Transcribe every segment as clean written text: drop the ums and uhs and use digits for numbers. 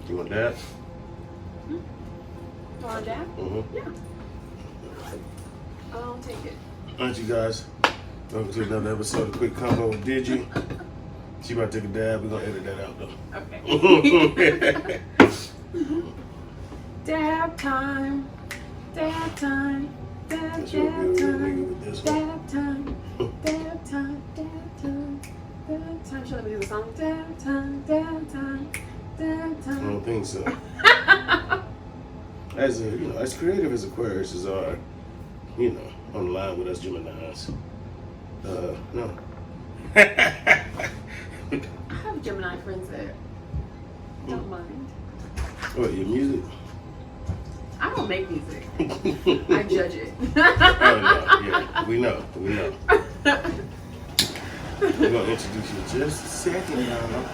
You want that? You want a dab? Mm-hmm. Yeah. I'll take it. All right, you guys. Welcome to another episode of Quick Convo with Digi. She about to take a dab. We're going to edit that out, though. Okay. Dab time. Dab time. Dab, That's what dab we'll do, time. nigga, with this one. Dab time. Dab time. Dab time. Dab time. Should I do the song? Dab time. Dab time. Dab I time. don't think so. As creative as Aquariuses are, on the line with us Geminis. No. I have Gemini friends that don't mind. What, your music? I don't make music. I judge it. Oh, no, yeah. We know. We're going to introduce you in just a second, y'all.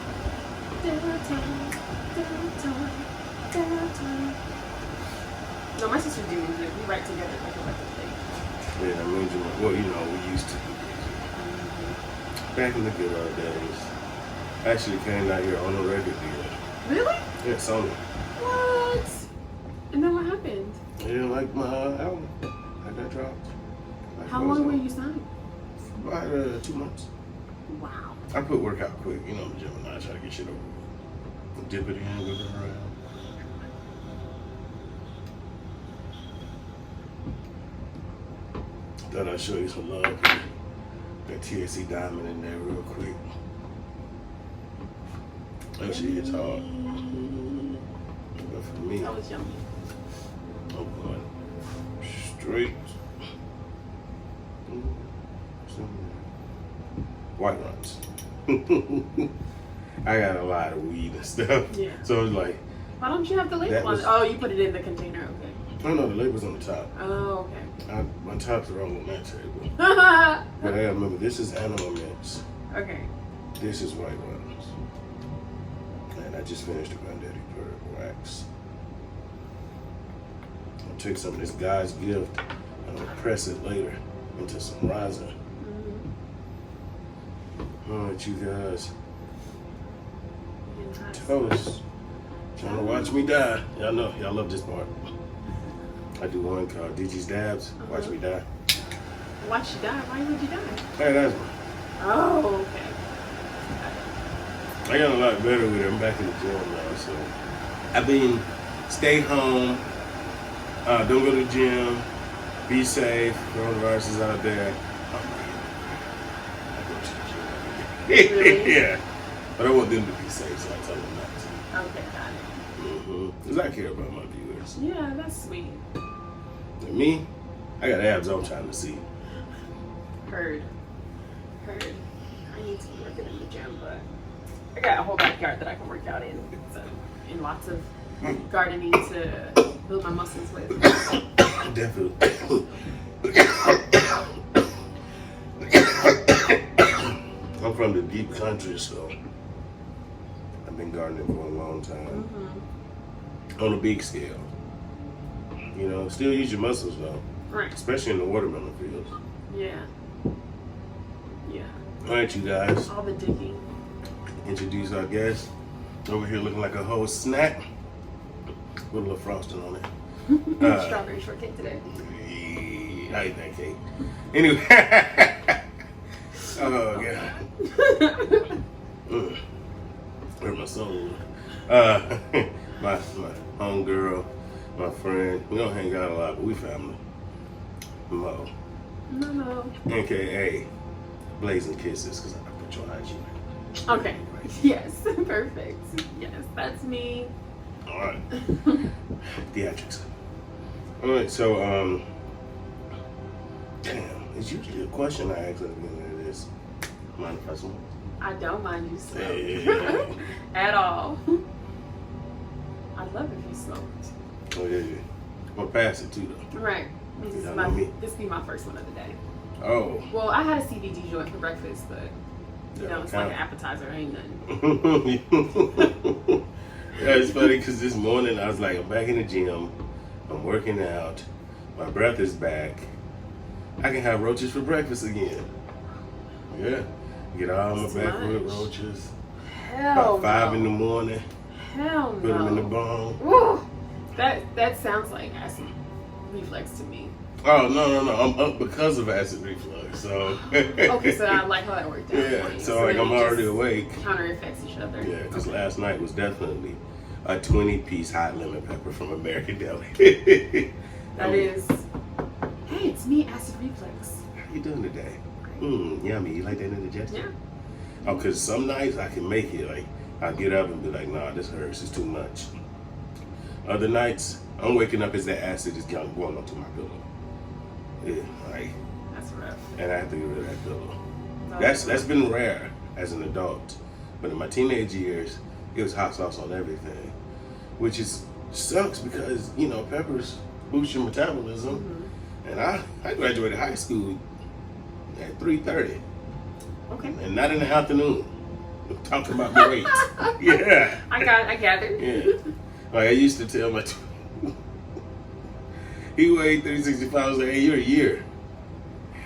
No, my sister do music. We write together like collectively. Yeah, we used to do music. Back in the good old days. Actually came out here on a record deal. Really? Yeah, Sony. What? And then what happened? They didn't like my album. I got dropped. How long were you signed? About 2 months. Wow. I put work out quick. I'm a Gemini. I try to get shit over with. Dip it in, whip it around. Thought I'd show you some love. That TSC diamond in there real quick. That shit hits hard. But for me, That was yummy. I'm going straight. White runs. I got a lot of weed and stuff. Yeah. So it's like, Why don't you have the label on it? Oh, you put it in the container. Okay. I know the label's on the top. Oh, okay. My top's wrong on that table. But I gotta remember, this is Animal Mints. Okay. This is White Runs. And I just finished the Granddaddy Purple Wax. I'll take some of this guy's gift and I'll press it later into some rosin. Alright, you guys. Toast. Trying to watch me die. Y'all know, y'all love this part. I do one called Digi's Dabs. Watch me die. Watch you die? Why would you die? Hey, that's one. Oh, okay. I got a lot better with it. I'm back in the gym now, so stay home. Don't go to the gym. Be safe. Coronavirus is out there. I go to the gym. Really? Yeah. But I want them to be safe, so I tell them not to. Okay, got it. Because I care about my viewers. Yeah, that's sweet. And me, I got abs I'm trying to see. Heard. I need to be working in the gym, but I got a whole backyard that I can work out in. So, and lots of gardening to build my muscles with. Definitely. I'm from the deep country, so I've been gardening for a long time. On a big scale. Still use your muscles though. Right. Especially in the watermelon fields. Yeah. Alright, you guys. All the digging. Introduce our guest. Over here looking like a whole snack. With a little frosting on it. Strawberry shortcake today. I ate that cake. Anyway. Oh, God. Hurt my soul. My homegirl, my friend. We don't hang out a lot, but we family. Mo. No. AKA Blazing Kisses, because I put your IG. Okay. Yes. Perfect. Yes, that's me. All right. Theatrics. All right, so, damn, it's usually a question I ask at the beginning of this. Mind if I smoke? I don't mind you smoke. Hey. At all. I'd love if you smoked. Oh, yeah. I'm going to pass it, too, though. Right. This be my first one of the day. Oh. Well, I had a CBD joint for breakfast, but, it's like an appetizer. Ain't nothing. Yeah, it's funny because this morning I was like, I'm back in the gym. I'm working out. My breath is back. I can have roaches for breakfast again. Yeah. Get all my backwood roaches. Hell About 5 in the morning. Hell Put them in the bone. Woo. That sounds like acid reflux to me. Oh, no. I'm up because of acid reflux. So. Okay, so I like how that worked out. Yeah, so like I'm already awake. Counter effects each other. Yeah, because last night was definitely a 20-piece hot lemon pepper from American Deli. That is. Hey, it's me, acid reflux. How you doing today? Yummy. You like that indigestion? Yeah. Oh, because some nights I can make it. Like, I get up and be like, nah, this hurts. It's too much. Other nights, I'm waking up as that acid is going up to my pillow. Yeah, like. That's rough. And I have to get rid of that pillow. That's been rare as an adult. But in my teenage years, it was hot sauce on everything. Which sucks because, peppers boost your metabolism. Mm-hmm. And I graduated high school at 3:30. Okay. And not in the afternoon. I'm talking about the weight. Yeah. I gathered. Yeah. Like I used to tell my he weighed 36 pounds. I was like, hey, you're a year.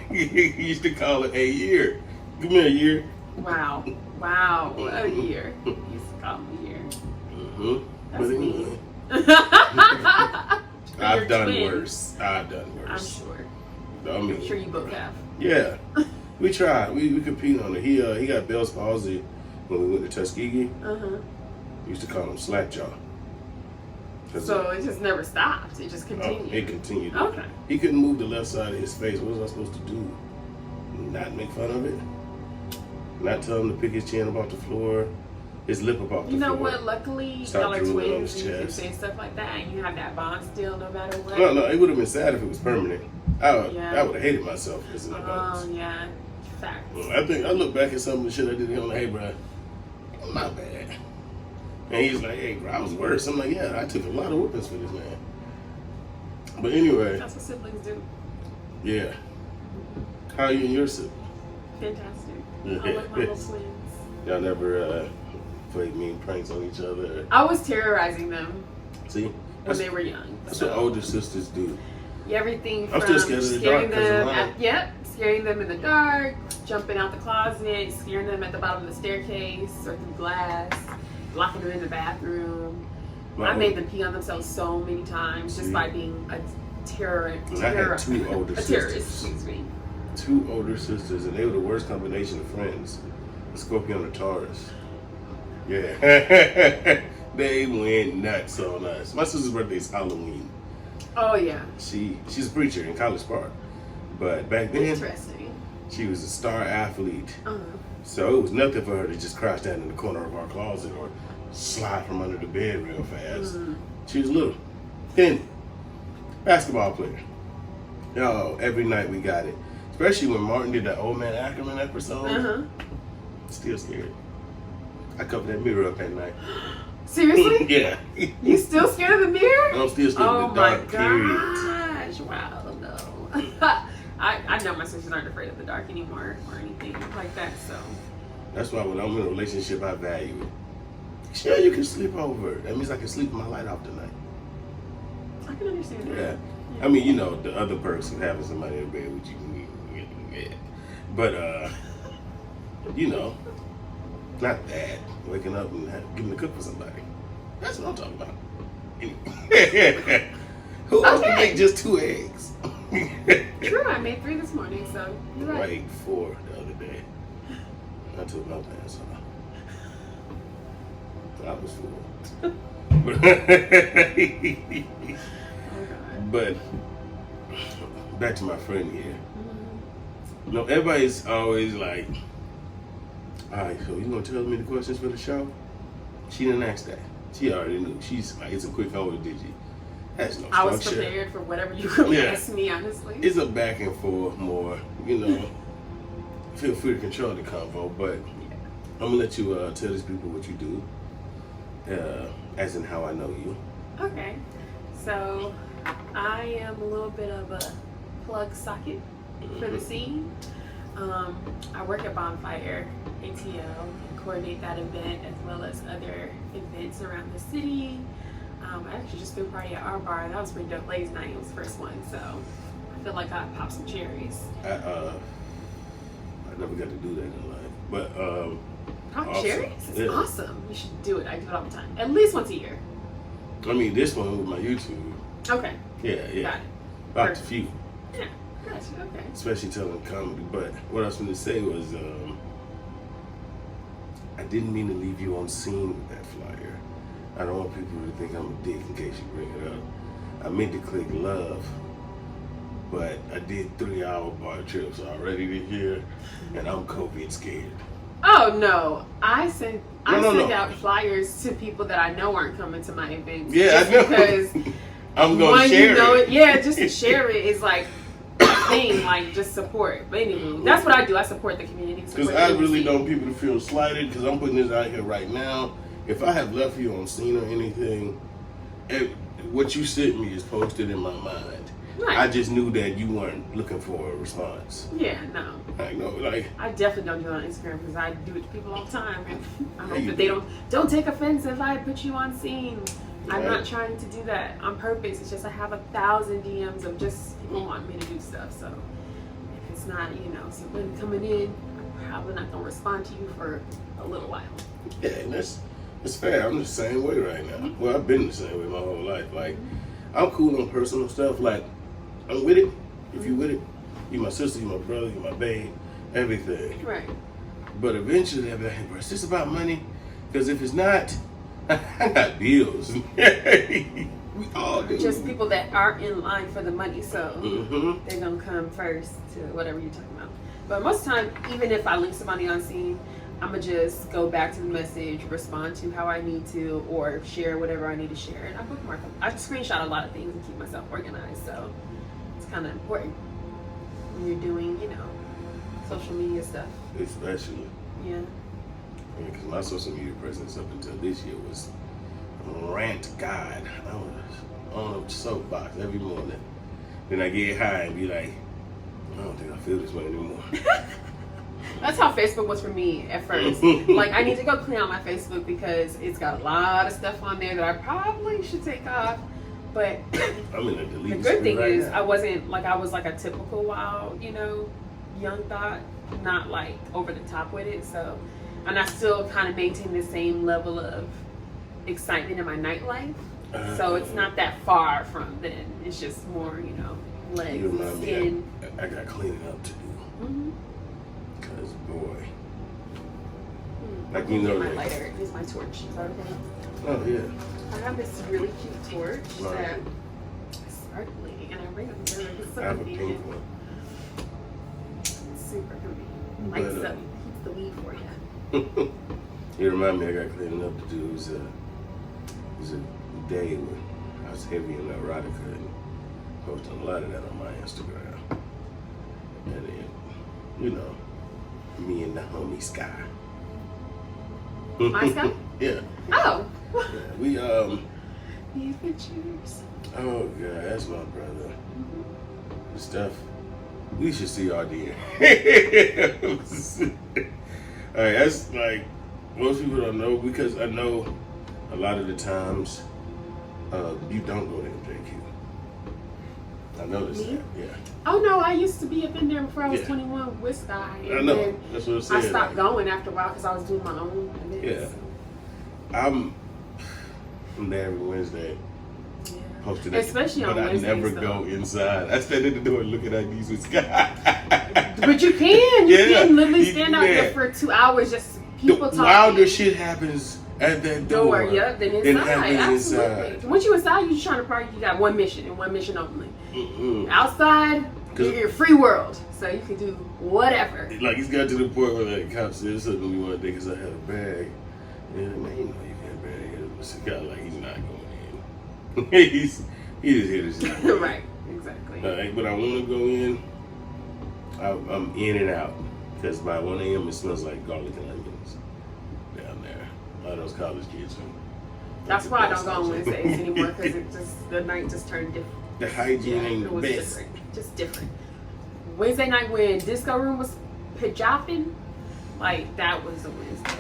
He used to call it a year. Give me a year. Wow. A year. He used to call me a year. Mm-hmm. That's mean. I've done worse. I'm sure. I'm sure you both have. Yeah. We tried. We compete on it. He got Bell's palsy when we went to Tuskegee. We used to call him Slackjaw. So it just never stopped. It just continued. It continued. Okay. He couldn't move the left side of his face. What was I supposed to do? Not make fun of it? Not tell him to pick his chin up off the floor, his lip up off the floor. You know what? Luckily, y'all are twins and you can say stuff like that, and you have that bond still no matter what. No, it would have been sad if it was permanent. I would have hated myself as an adult. Oh, yeah. Facts. I think I look back at some of the shit I did and I'm like, hey, bro, I'm not bad. And he's like, hey, bro, I was worse. I'm like, yeah, I took a lot of whoopings for this man. But anyway. That's what siblings do. Yeah. How are you and your sibling? Fantastic. I like my little twins. Y'all never played mean pranks on each other? I was terrorizing them. See? When they were young. That's what older sisters do. Everything from I'm still scared of the dark scaring them in the dark, jumping out the closet, scaring them at the bottom of the staircase or through glass, locking them in the bathroom. I made them pee on themselves so many times just by being a terrorist. I had two older sisters. Terrorist, excuse me. Two older sisters, and they were the worst combination of friends. A Scorpio and a Taurus. Yeah. They went nuts on us. My sister's birthday is Halloween. Oh, yeah. She's a preacher in College Park. But back then, interesting. She was a star athlete. So it was nothing for her to just crouch down in the corner of our closet or slide from under the bed real fast. She was little. Thin. Basketball player. Yo, every night we got it. Especially when Martin did that Old Man Ackerman episode. Still scared. I covered that mirror up at night. Seriously? Yeah. You still scared of the mirror? I'm still scared of the dark, period. Gosh, wow, no. I know my sisters aren't afraid of the dark anymore or anything like that, so. That's why when I'm in a relationship, I value it. Sure, you can sleep over. That means I can sleep with my light off tonight. I can understand that. Yeah. I mean, the other perks of having somebody in bed with you. Yeah. But, not that. Waking up and getting to cook for somebody. That's what I'm talking about. Who else can make just 2 eggs? True, I made 3 this morning, so you're right. I ate 4 the other day. I took my pants off. I was full. But back to my friend here. Everybody's always like, all right, so you gonna tell me the questions for the show? She didn't ask that. She already knew. She's like, it's a quick call with Digi. That's no structure. I was prepared for whatever you were going to ask me, honestly. It's a back and forth more, Feel free to control the convo, but I'm gonna let you tell these people what you do, as in how I know you. Okay, so I am a little bit of a plug socket for the scene. I work at Bonfire ATL and coordinate that event as well as other events around the city. I actually just threw a party at our bar. That was pretty dope. Ladies' night, it was the first one, so I feel like I popped some cherries. I never got to do that in life, but Pop awesome. cherries? It's Yeah. awesome. You should do it. I do it all the time. At least once a year. I mean, this one with my YouTube. Okay. Yeah. Got it. About Perfect. a few. Yeah. Gotcha. Okay. Especially telling comedy. But what I was going to say was, I didn't mean to leave you on scene with that flyer. I don't want people to think I'm a dick in case you bring it up. I meant to click love, but I did 3-hour bar trips already this year, and I'm COVID scared. Oh no! I send No. out flyers to people that I know aren't coming to my events. Yeah, just I know. Because I'm going to share it. Yeah, just to share it is like a thing, like just support. But anyway, that's what I do. I support the community. Because I really don't want people to feel slighted, because I'm putting this out here right now. If I have left you on scene or anything, what you sent me is posted in my mind. Right. I just knew that you weren't looking for a response. Yeah, no. I know, like, I definitely don't do it on Instagram because I do it to people all the time. And I Yeah, hope you that they do. don't take offense if I put you on scene. I'm Right. not trying to do that on purpose. It's just I have 1,000 DMs of just people wanting me to do stuff. So if it's not, something coming in, I'm probably not gonna respond to you for a little while. yeah, and that's fair. I'm the same way right now. Well, I've been the same way my whole life. Like, I'm cool on personal stuff. Like, I'm with it. If you with it, you my sister, you my brother, you my babe, everything. Right. But eventually, I'll be like, hey, bro, is this about money? Because if it's not, I got bills. We all do. Just people that aren't in line for the money, so Mm-hmm. they're gonna come first to whatever you're talking about. But most of the time, even if I link somebody on scene, I'ma just go back to the message, respond to how I need to, or share whatever I need to share. And I bookmark them. I screenshot a lot of things and keep myself organized, so it's kind of important when you're doing, social media stuff. Especially. Yeah. Because my social media presence up until this year was rant God. I was on a soapbox every morning. Then I get high and be like, I don't think I feel this way anymore. That's how Facebook was for me at first. Like, I need to go clean out my Facebook because it's got a lot of stuff on there that I probably should take off. But I'm in a delete the good thing right is, now. I was like a typical wild, young thought, not like over the top with it. So, and I still kind of maintain the same level of excitement in my nightlife. So it's not that far from then. It's just more, legs, You remind me, skin. I got cleaning up to do. Mm-hmm. Because, boy. Like, You know my that. lighter. Here's my torch. Is that okay? Oh, yeah. I have this really cute torch Right. that is sparkly, and I bring it to work. It's so I have a convenient. pink one. It's super convenient. But, Lights up, keeps the weed for you. You remind me, I got cleaning up to do. It was a day when I was heavy in erotica and posting a lot of that on my Instagram. And then, me and the homie Sky. My Sky? Yeah. Oh. Yeah. We, The adventures. oh, God, that's my brother. The stuff. We should see our dear. Alright, that's like, most people don't know, because I know a lot of the times you don't go to MJQ. I noticed Me? that, yeah. Oh no, I used to be up in there before I was Yeah. 21 with Sky. I And know, then that's what I'm saying. I stopped like, going after a while because I was doing my own events. Yeah. I'm there every Wednesday. Yeah. Posted Especially on but Wednesdays, I never though. go inside. I stand at the door looking at these with Sky. But you can. You Yeah, can literally you stand out can. there for 2 hours just people The talking. wilder shit happens at that door. Yep, then than inside. happens Absolutely. inside. Once you inside, you're trying to party. You got one mission and one mission only. Mm-mm. Outside, 'Cause- you're free world, so you can do whatever. Like, it's got to the point where the cop said something to me one day because I had a bag. And man, you know you got a bag. It was kind of like he's not going in. he just hit his shit. Right, exactly. But I want to go in. I'm in and out because by 1 a.m. it smells like garlic and onions down there. A lot of those college kids. That's why I don't go on Wednesdays anymore because the night just turned different. The hygiene ain't It the was best. different, just different. Wednesday night when disco room was pijapping, like that was the Wednesday.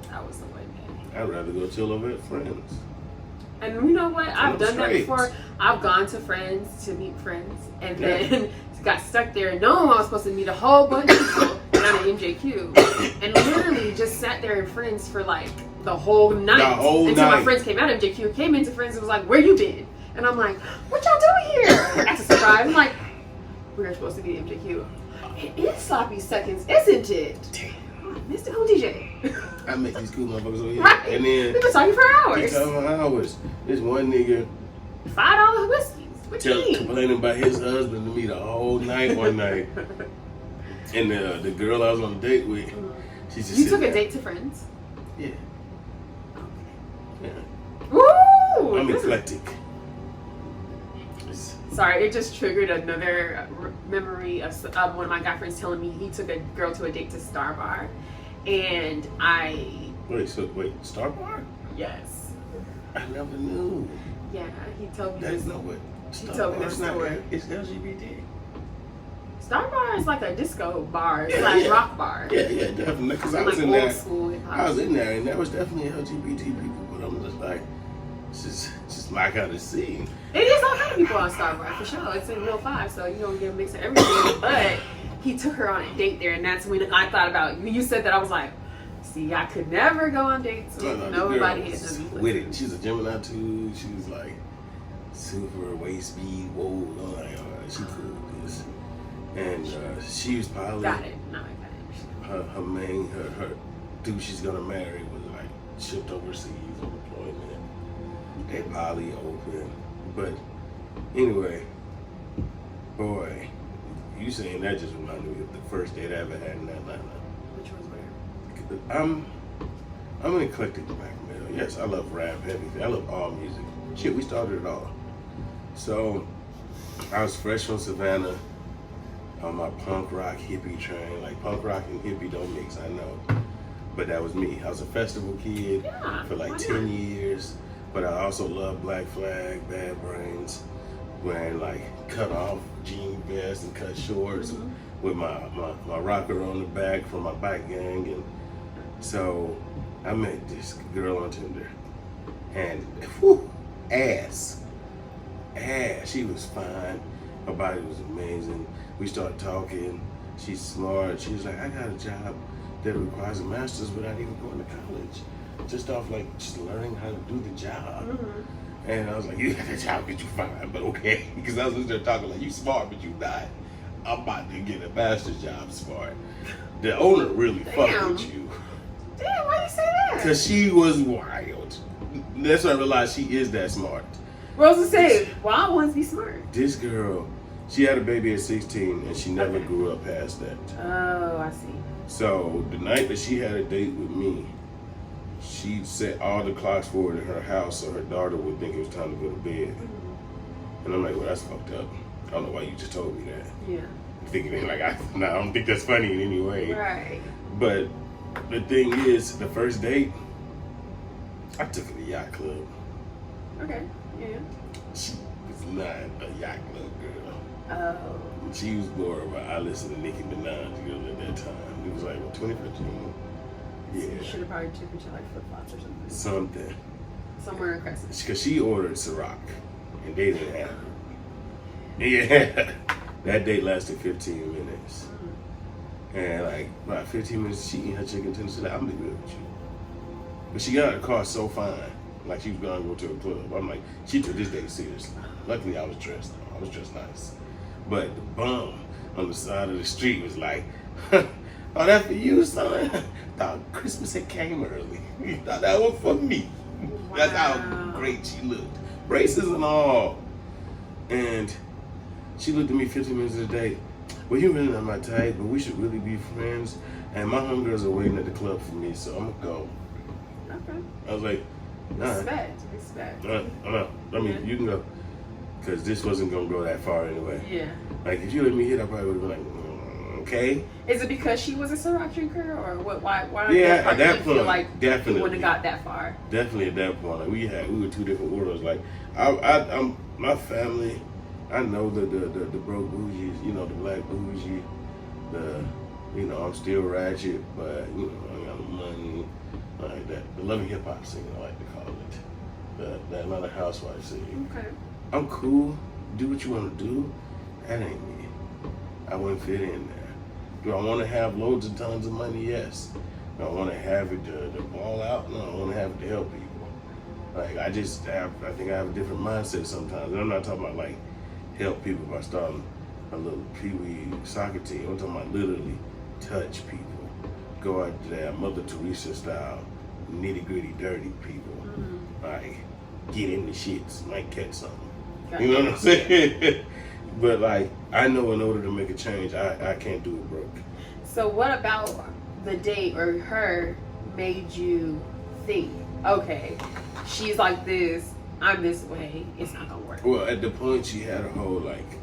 That was the Wednesday. I'd rather go chill over at friends. And you know what? I've done that straight. before. I've gone to friends to meet friends, and then got stuck there knowing I was supposed to meet a whole bunch of people down at MJQ, and literally just sat there in friends for like the whole night until my friends came out of MJQ, came into friends and was like, "Where you been?" And I'm like, "What y'all doing here?" That's a surprise. I'm like, "We're supposed to be at MJQ." It is sloppy seconds, isn't it? Damn. Mr. Who DJ? I met these cool motherfuckers over here. Right. And then We've been talking for hours. This one nigga $5 whiskeys. What you mean? complaining about his husband to me the whole night one night. And the girl I was on a date with, she just You took a date to friends? Yeah. Yeah. Woo! I'm eclectic. Sorry, it just triggered another memory of one of my guy friends telling me he took a girl to a date to Star Bar, and Wait, Star Bar? Yes. I never knew. Yeah, he told me That's this. not what. He told me this story. It's LGBT. Star Bar is like a disco bar slash rock bar. Yeah, definitely. Because I like was in old there. school hip hop. I was in there, and there was definitely LGBT people, but I'm just like, it's just my kind of scene. It is all kind of people on Star Bar for sure. It's in real 5, so you don't get a mix of everything. But he took her on a date there, and that's when I thought about when you said that. I was like, see, I could never go on dates with nobody. With it, she's a Gemini too. She was like super waist speed. Whoa, I'm like, all right, she cool with this. And she was probably Got it. No, I got it. her dude she's gonna marry was like shipped overseas on deployment. They probably open. But anyway, boy, you saying that just reminded me of the first date I ever had in Atlanta. Which was where? I'm an eclectic black male. Yes, I love rap, everything. I love all music. Shit, we started it all. So I was fresh from Savannah on my punk rock hippie train. Like punk rock and hippie don't mix, I know. But that was me. I was a festival kid for like 10 years. But I also love Black Flag, Bad Brains, wearing like cut off jean vests and cut shorts with my rocker on the back from my bike gang. And so I met this girl on Tinder, and whew, ass. She was fine. Her body was amazing. We started talking. She's smart. She was like, I got a job that requires a master's without even going to college. Just off like just learning how to do the job. And I was like, you got that job because you fine, but okay. Because I was just there talking like, you smart, but you not. I'm about to get a master's job smart. The owner really fucked with you. Damn, why you say that? Because she was wild. That's when I realized she is that smart. Rosa said, wild ones be smart. This girl, she had a baby at 16 and she never grew up past that. Oh, I see. So the night that she had a date with me, she set all the clocks forward in her house so her daughter would think it was time to go to bed. And I'm like, well, that's fucked up. I don't know why you just told me that. Yeah. Thinking like, I don't think that's funny in any way. Right. But the thing is, the first date, I took her to yacht club. Okay. Yeah. She was not a yacht club girl. Oh. She was more of a, I listened to Nicki Minaj girl at that time. It was like, what, 2015? Yeah. So you should have probably took her to like flip-flops or something. Something. Somewhere in Crescent. Because she ordered Ciroc, and they didn't have it. Yeah. That date lasted 15 minutes. And like, about 15 minutes, she eating her chicken tender. She's like, I'm gonna be real with you. But she got her car so fine. Like she was gonna go to a club. I'm like, she took this date seriously. Luckily, I was dressed nice. But the bum on the side of the street was like, oh, that for you, son? Thought Christmas had came early. He thought that was for me. Wow. That's how great she looked. Braces and all. And she looked at me 15 minutes a day. Well, you're really not my type, but we should really be friends. And my homegirls are waiting at the club for me, so I'm gonna go. Okay. I was like, nah. Respect. I mean, you can go. Because this wasn't going to go that far anyway. Yeah. Like, if you let me hit, I probably would have been like, okay. Is it because she was a Ciroc drinker, or what? Why yeah, at that point, feel like definitely. You wouldn't have got that far? Definitely at that point. Like, we were two different worlds. Like, I'm my family, I know the broke bougies, you know, the black bougie, I'm still ratchet, but, I got money, like that. The loving hip hop scene, I like to call it. that another housewife said. Okay. I'm cool. Do what you want to do. That ain't me. I wouldn't fit in there. Do I want to have loads and tons of money? Yes. Do I want to have it to ball out? No, I want to have it to help people. Like, I think I have a different mindset sometimes. And I'm not talking about, like, help people by starting a little pee-wee soccer team. I'm talking about literally touch people. Go out there, Mother Teresa style, nitty-gritty, dirty people. Mm-hmm. Like, get in the shits, might catch something. Gotcha. You know what I'm saying? But, like, I know in order to make a change, I can't do it broke. So what about the date or her made you think, okay, she's like this, I'm this way, it's not gonna work? Well, at the point she had a whole, like,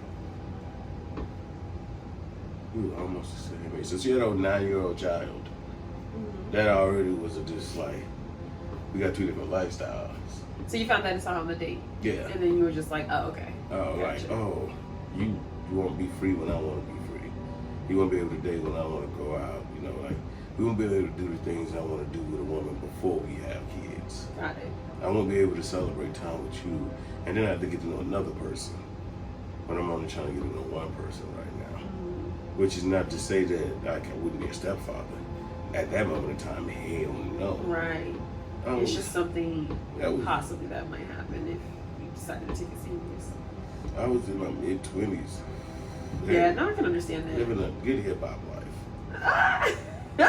we were almost the same age. So she had a 9-year-old child. Mm-hmm. That already was just like, we got 2 different lifestyles. So you found that it's on the date? Yeah. And then you were just like, oh, okay. Oh, Gotcha. like, oh, you want to be free when I want to be free. You want to be able to date when I want to go out. You know, like, we won't be able to do the things I want to do with a woman before we have kids. Got it. I won't be able to celebrate time with you, and then I have to get to know another person. But I'm only trying to get to know one person right now. Mm-hmm. Which is not to say that I wouldn't be a stepfather. At that moment in time, hell no. Right. It's just something possibly that might happen if you decided to take it serious. I was in my mid-20s. Yeah, no, I can understand that. Living a good hip-hop life. Good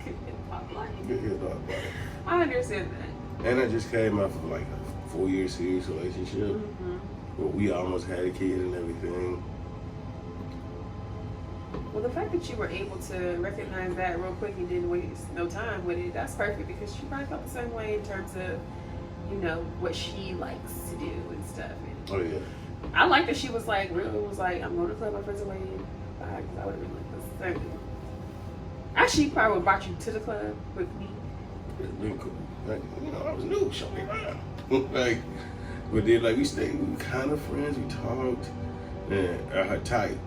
hip-hop life. Good hip-hop life. I understand that. And I just came off of like a 4-year serious relationship Mm-hmm. where we almost had a kid and everything. Well, the fact that you were able to recognize that real quick and didn't waste no time with it, that's perfect, because she probably felt the same way in terms of, you know, what she likes to do and stuff. And Oh yeah. I like that she was like, really was like, I'm going to the club, my friends are waiting. Bye, because I would have been like, this is actually, probably would have brought you to the club with me. It's been cool. Like, you know, I was new, show me around. Like, but then like we stayed, we were kind of friends, we talked, and her type.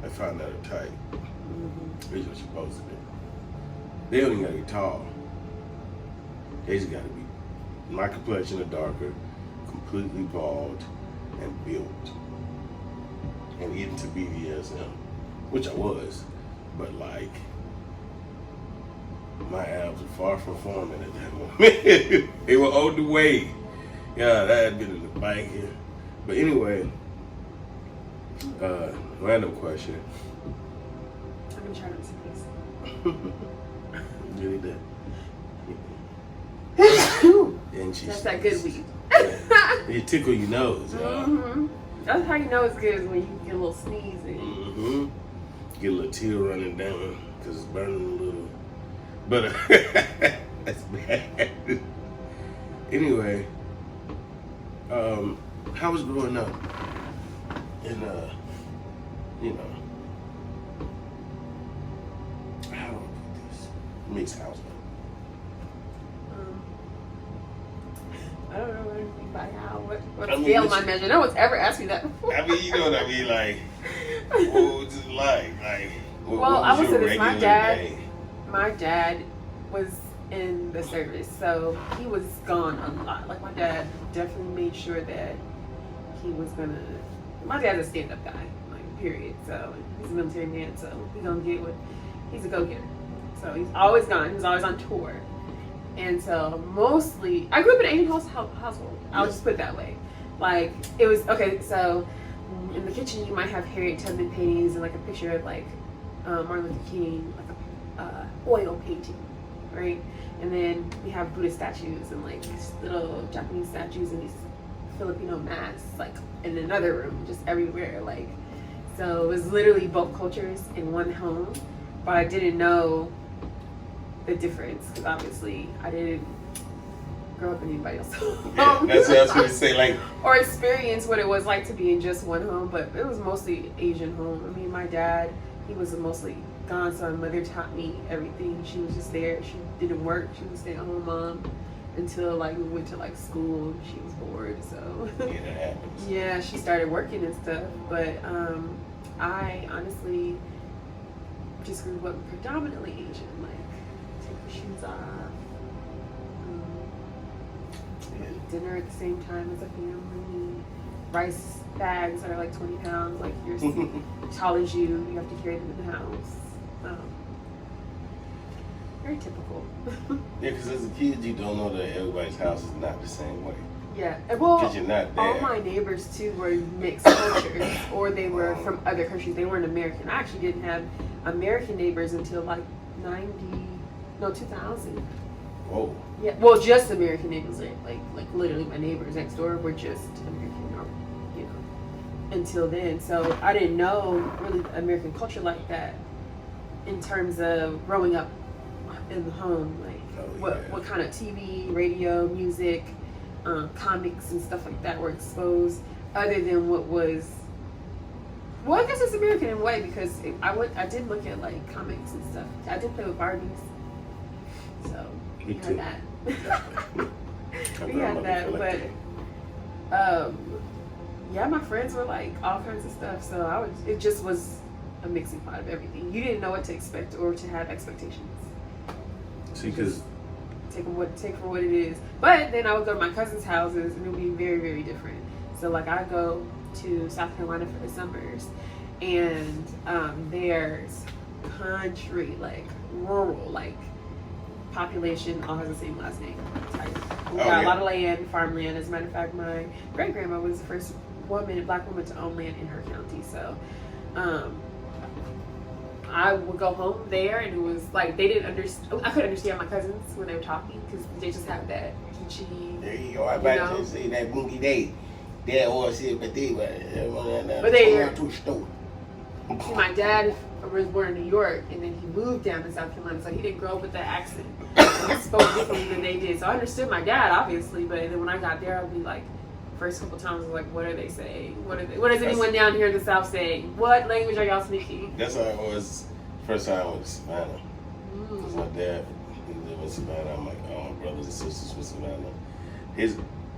I found out her type. Mm-hmm. That's what she supposed to be. They don't even gotta be tall. They just gotta be my complexion or darker, completely bald, and built. And into BDSM, which I was, but like my abs were far from forming at that moment. They were on the way. Yeah, that had been in the banking. But anyway, random question. I've been trying to see this. Really did. And she That's that good weed. You tickle your nose, y'all. Mm-hmm. That's how you know it's good, is when you get a little sneeze in. Mm-hmm. Get a little tear running down because it's burning a little. But that's bad. Anyway, how was growing up in you know, how do I put this? Mixed household. I don't know what I mean by how. What I mean, scale am I measuring? No one's ever asked me that before. I mean, you know what I mean? Like, what was it like? Like, what Well, was I would your say this. regular day? My dad was in the service, so he was gone a lot. Like, my dad definitely made sure that he was gonna. My dad's a stand-up guy, like, period. So he's a military man, so he's gonna get what. He's a go-getter. So he's always gone. He's always on tour. And so mostly, I grew up in an Asian household. I'll just put it that way. Like, it was, okay, so in the kitchen you might have Harriet Tubman paintings and like a picture of like Martin Luther King, like a oil painting, right? And then we have Buddhist statues and like little Japanese statues and these Filipino masks, like in another room, just everywhere. Like, so it was literally both cultures in one home, but I didn't know the difference, because obviously I didn't grow up in anybody else's home. Yeah, that's what I was going to say. Like, or experience what it was like to be in just one home, but it was mostly Asian home. I mean, my dad, he was mostly gone, so my mother taught me everything. She was just there. She didn't work. She was a stay-at-home mom until like we went to like school. She was bored, so yeah, that happens. yeah, she started working and stuff. But I honestly just grew up predominantly Asian, like take your shoes off. eat dinner at the same time as a family. Rice bags that are like 20 pounds, like you're as tall as you have to carry them in the house. Very typical. Yeah, because as a kid, you don't know that everybody's house is not the same way. Yeah, well, Because you're not there. all my neighbors too were mixed cultures, or they were from other countries. They weren't American. I actually didn't have American neighbors until like 2000. Whoa. Yeah, well, just American neighbors. Like literally, my neighbors next door were just American, or, you know, until then. So I didn't know really American culture like that in terms of growing up in the home, like what kind of TV, radio, music, comics and stuff like that were exposed, other than what was. Well, I guess it's American in a way because I did look at like comics and stuff. I did play with Barbies, so we had that. We had that, but yeah, my friends were like all kinds of stuff. So it just was a mixing pot of everything. You didn't know what to expect or to have expectations. See, because take for what it is. But then I would go to my cousins' houses and it would be very, very different. So like I go to South Carolina for the summers, and there's country, like rural, like population all has the same last name. We got a lot of land, farmland. As a matter of fact, my great grandma was the first black woman to own land in her county. So I would go home there, and it was like they didn't understand. I couldn't understand my cousins when they were talking because they just have that Digi. there you go. I about to say that boogie day. That all shit, but they were to a store. See, my dad was born in New York, and then he moved down to South Carolina, so he didn't grow up with that accent. He spoke differently than they did. So I understood my dad, obviously, but then when I got there, I'd be like, first couple times, I was like, what are they saying? What is anyone down here in the South saying? What language are y'all speaking? That's how it was first time I went to Savannah. Because my dad, he lived in Savannah. I'm like, oh, my brothers and sisters from Savannah.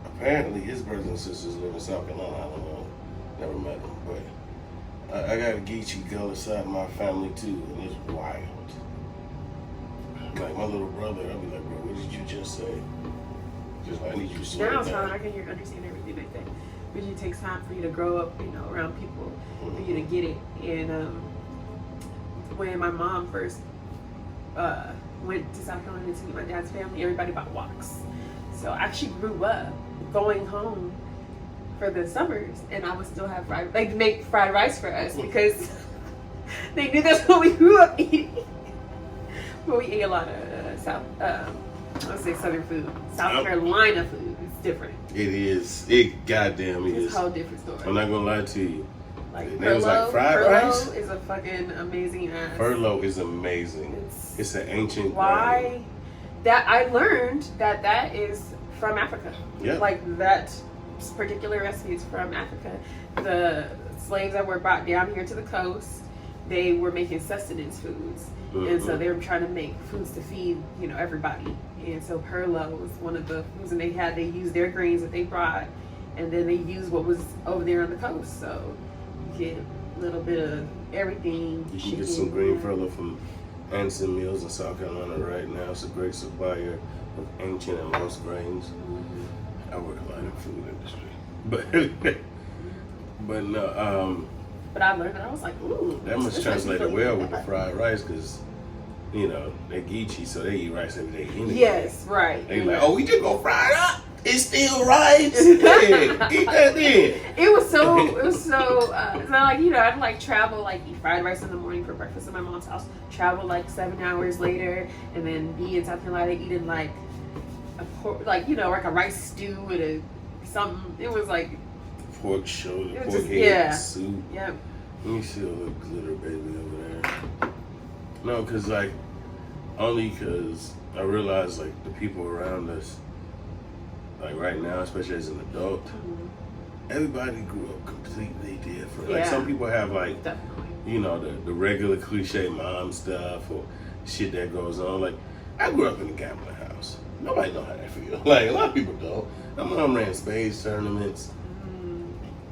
Apparently his brothers and sisters live in South Carolina. I don't know. Never met them. But I got a Geechee girl inside my family too, and it's wild. Like my little brother, I'll be like, bro, what did you just say? Just like, I need you to slow now it down. I can understand everything they say. But it takes time for you to grow up, around people, for you to get it. And when my mom first went to South Carolina to meet my dad's family, everybody bought woks. So I actually grew up going home for the summers, and I would still have make fried rice for us because they knew that's what we grew up eating. But we ate a lot of Southern food. South Carolina food is different. It is. It goddamn is. It's a whole different story. I'm not gonna lie to you. Like was like fried rice. Furlough is a fucking amazing ass. Furlough is amazing. It's an ancient. Why? That I learned that is from Africa. Yeah. Like that particular recipe is from Africa. The slaves that were brought down here to the coast, they were making sustenance foods. And so they were trying to make foods to feed, everybody. And so furlough was one of the foods, and they used their grains that they brought, and then they used what was over there on the coast. So you get a little bit of everything. You can get some green furlough from Anson Mills in South Carolina right now. It's a great supplier of ancient and lost grains. I work a lot in the food industry, but no. But I learned that I was like, ooh. That must translate well with the fried rice, because they're Geechee, so they eat rice every day anyway. Yes, right. They like, oh, we just go fry it up. It's still rice. Yeah, eat that then. It was so I'd travel, eat fried rice in the morning for breakfast at my mom's house, travel 7 hours later, and then be in South Carolina eating like a rice stew with something. It was like pork shoulder, pork head soup. Yep. Let me see a little glitter baby over there. No, only because I realize the people around us, right now, especially as an adult, everybody grew up completely different. Yeah. Some people have definitely. The regular cliche mom stuff or shit that goes on. I grew up in a gambling house. Nobody know how that feels. A lot of people don't. My mom ran spades tournaments.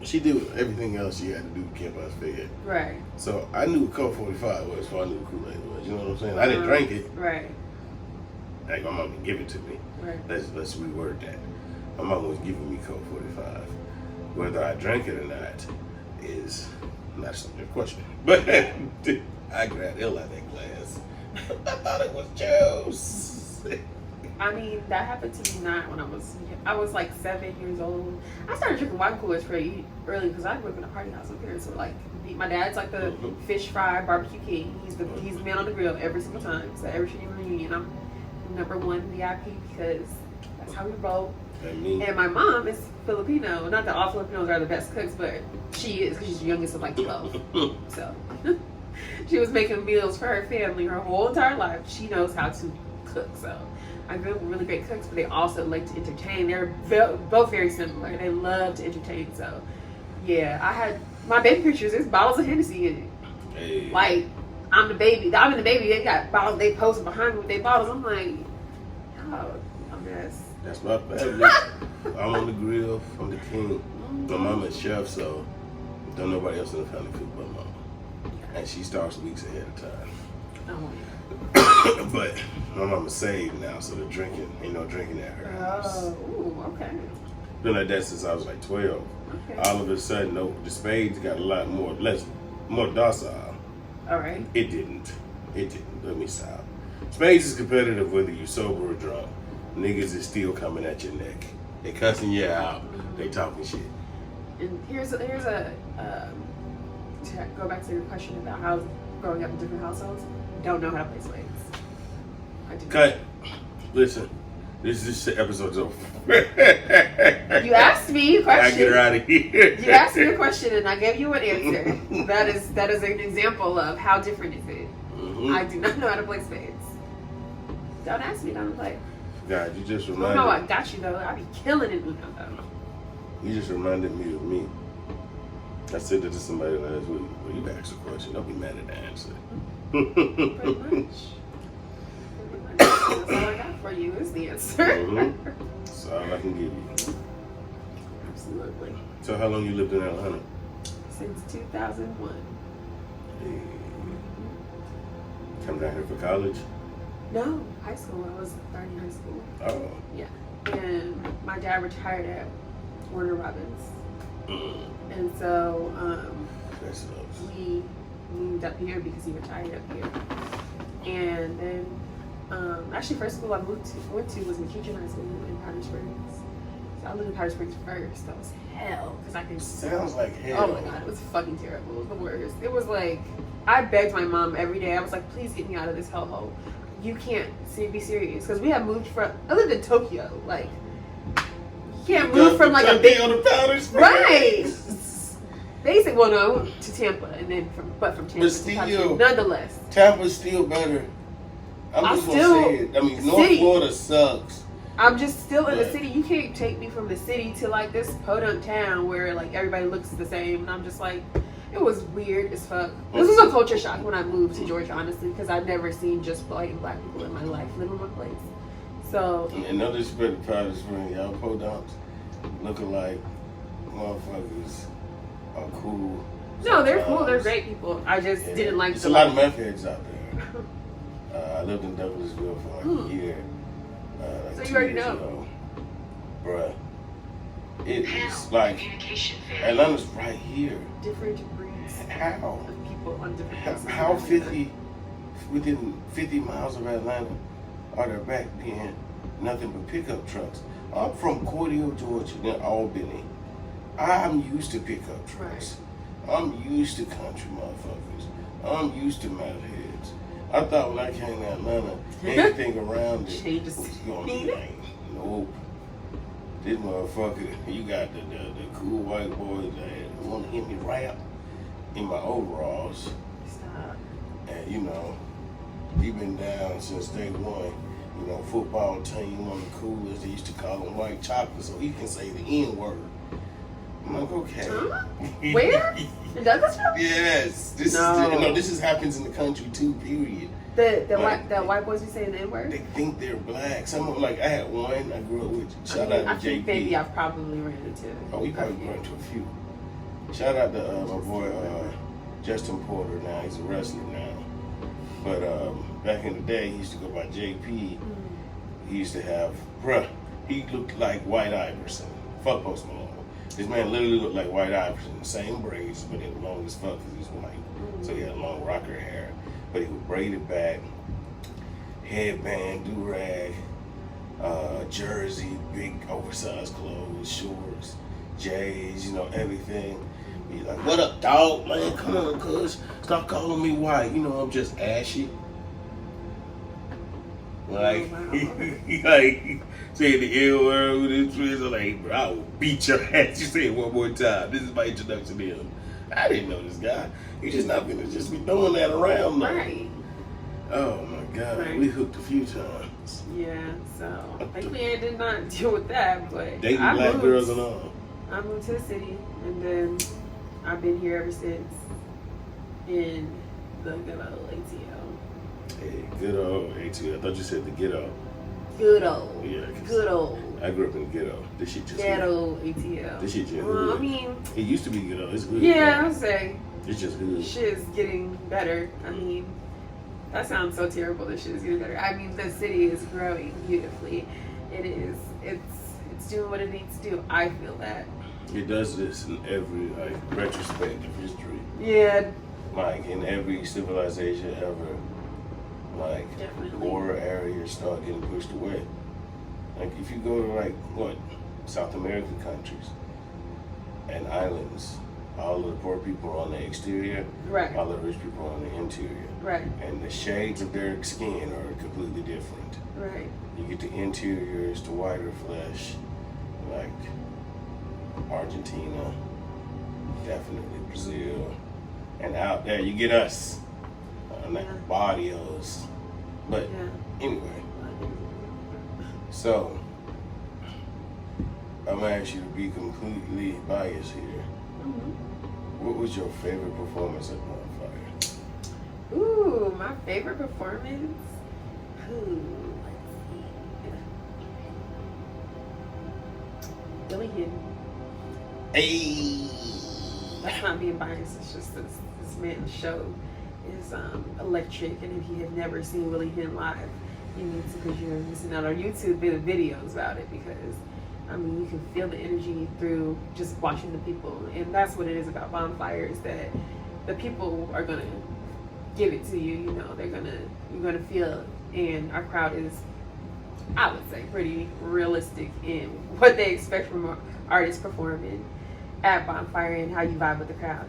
She did everything else she had to do to keep us fed. Right. So I knew what Coke 45 was, so I knew what Kool-Aid was. You know what I'm saying? I didn't drink it. Right. My mom didn't give it to me. Right. Let's reword that. My mom was giving me Coke 45. Whether I drank it or not is not something to question. But I grabbed the hell out of that glass. I thought it was juice. I mean, that happened to me not when I was like 7 years old. I started drinking wine coolers pretty early because I grew up in a party house. My parents were like, my dad's like the fish fry barbecue king. He's the man on the grill every single time. So every reunion, I'm #1 VIP because that's how we roll. And my mom is Filipino. Not that all Filipinos are the best cooks, but she is because she's the youngest of like 12. So she was making meals for her family her whole entire life. She knows how to cook. So I grew up with really great cooks, but they also like to entertain. They're both very similar. They love to entertain. So yeah, I had my baby pictures. There's bottles of Hennessy in it. Hey. Like I'm the baby. They got bottles. They posted behind me with their bottles. I'm like, oh, a mess. That's my family. I'm on the grill. I'm the king. My mama's chef, so don't nobody else in the family cook but mama. And she starts weeks ahead of time. Oh. But my mama's saved now, so the drinking, ain't no drinking at her house. Oh, ooh, okay. Been like that since I was like 12. Okay. All of a sudden, the spades got a lot more docile. All right. It didn't. Let me stop. Spades is competitive whether you sober or drunk. Niggas is still coming at your neck. They cussing you out. They talking shit. And here's a to go back to your question about how growing up in different households. Don't know how to play spades. I do. Cut. Listen. This episode's over. You asked me a question. I get her out of here. You asked me a question and I gave you an answer. That is an example of how different is it. Mm-hmm. I do not know how to play spades. Don't ask me how to play. God, you just I reminded. know I got you though. I be killing it though. You just reminded me of me. I said that to somebody last week. Well, you asked a question. Don't be mad at the answer. Pretty much. That's all I got for you is the answer. Mm-hmm. That's all I can give you. Absolutely. So how long you lived in Atlanta? Since 2001. Hey. Come down here for college? No, high school. I was starting high school. Oh. Yeah. And my dad retired at Warner Robins. Mm. And so That sucks. we moved up here because he retired up here. And then actually first school I went to was McEachern High School in Powder Springs. So I lived in Powder Springs first. That was hell because I can. Sounds like hell. Oh my god, it was fucking terrible. It was the worst. It was like I begged my mom every day. I was like, please get me out of this hellhole. You can't be serious because we had moved from. I lived in Tokyo. Like you can't move from like a big on the Powder Springs. right. They said, well, no, to Tampa, and then from Tampa But to Powder still, Springs. Nonetheless, Tampa's still better. I'm just gonna say it. I mean, North Florida sucks. I'm just still in the city. You can't take me from the city to like this podunk town where like everybody looks the same, and I'm just like, it was weird as fuck. This was a culture shock when I moved to Georgia, honestly, because I've never seen just black people in my life live in one place. So. And no disrespect to Powder Springs, y'all podunks looking like motherfuckers are cool. No, they're cool. They're great people. I just didn't like. There's a lot of meth heads out there. I lived in Douglasville for like a year. Like so 2 you already years know. ago. Bruh. It is like Atlanta's right here. Different breeds How? of people on different places. How within 50 miles of Atlanta are there back being nothing but pickup trucks? I'm from Cordell, Georgia, then Albany. I'm used to pickup trucks. Right. I'm used to country motherfuckers. I'm used to meth heads. I thought when I came to Atlanta, anything around it was gonna be like, nope. This motherfucker, you got the cool white boys that want to hit me right in my overalls. Stop. And you know, he been down since day one. You know, football team, one of the coolest. They used to call him white chocolate, so he can say the N word. I'm like, okay. Huh? Where? In Douglasville? Yes. This happens in the country too. Period. The white boys be saying the N word. They think they're black. Some of them, like I had one I grew up with. Shout out to I think JP. maybe I've probably ran into. Oh, we probably run into a few. Shout out to my boy Justin Porter. Now he's a wrestler now. But back in the day, he used to go by JP. He used to have, bruh, He looked like White Iverson. Fuck Post Malone. This man literally looked like White Iverson. Same braids, but they were long as fuck because he's white. So he had long rocker hair. But he would braid it back, headband, do-rag, jersey, big oversized clothes, shorts, J's, you know, everything. He's like, what up, dog? Man, come on, cuz. Stop calling me white. You know, I'm just ashy. Like, he like saying the L word with his friends. I'm like, bro, I will beat your ass. You say it one more time. This is my introduction to him. I didn't know this guy. He's just not gonna just be throwing that around. Now. Right. Oh my God, Right. we hooked a few times. Yeah, so thankfully I did not deal with that, but Dating I black moved. girls and all. I moved to the city, and then I've been here ever since in the good old ATL. Hey, good old ATL. I thought you said the ghetto. Good old. Yeah, 'cause Good old. I grew up in the ghetto. This shit just Ghetto ATL. This shit just Well, hood. I mean, It used to be ghetto. It's good. yeah, now. I'll say It's just hood. shit is getting better. I mean, that sounds so terrible. The shit is getting better. I mean, the city is growing beautifully. It is. It's doing what it needs to do. I feel that. It does this in every like retrospect of history. Yeah, Like in every civilization ever, like definitely. poorer areas start getting pushed away. Like if you go to like what South American countries and islands, all of the poor people are on the exterior, Right. all the rich people are on the interior, Right. and the shades of their skin are completely different. Right. You get the interiors, the whiter flesh, like Argentina, definitely Brazil, and out there you get us, like Yeah. barrios. But Yeah. anyway, so I'm gonna ask you to be completely biased here. Mm-hmm. What was your favorite performance at Bonfire? Ooh, my favorite performance. Ooh, let's see. Billy Hidden. Hey, That's not being biased. It's just this man's show is electric, and if you have never seen Willie Hinn live, you need to, because you're missing out on YouTube videos about it. Because I mean, you can feel the energy through just watching the people, and that's what it is about Bonfire. Is that the people are gonna give it to you. You know, you're gonna feel it, and our crowd is, I would say, pretty realistic in what they expect from artists performing at Bonfire and how you vibe with the crowd.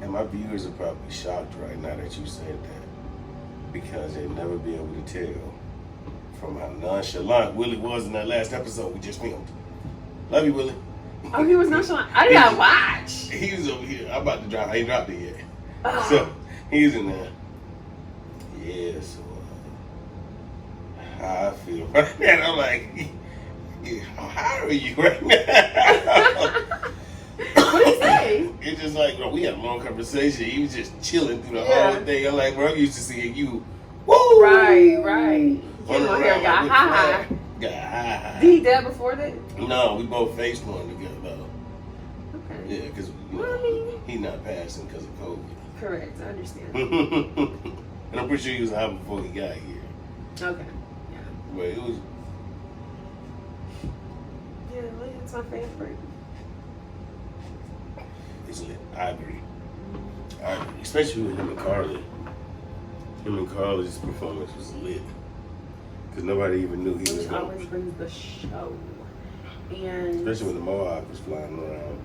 and my viewers are probably shocked right now that you said that, because they'll never be able to tell from how nonchalant Willie was in that last episode we just filmed. Love you, Willie. Oh, he was nonchalant. I did not watch. He was over here. I'm about to drop. I ain't dropped it yet. Oh. So he's in there. Yeah, so how I feel right now. I'm like, how are you right now? What did he say? It's just like, bro, we had a long conversation. He was just chilling through the Yeah. whole thing. I'm like, bro, I'm used to seeing you. Woo! Right. Get Running on here, around got like high. Got high. Did he dead before that? No, we both faced one together though. Okay. Yeah, because Well, I mean- he not passing because of COVID. Correct. I understand. And I'm pretty sure he was high before he got here. Okay. Yeah. But it was, Yeah, well, it's my favorite. it's lit. I agree. Especially with him and Carly. Him and Carly's performance was lit. Because nobody even knew he was He going always to. brings the show. And Especially when the Mohawk was flying around.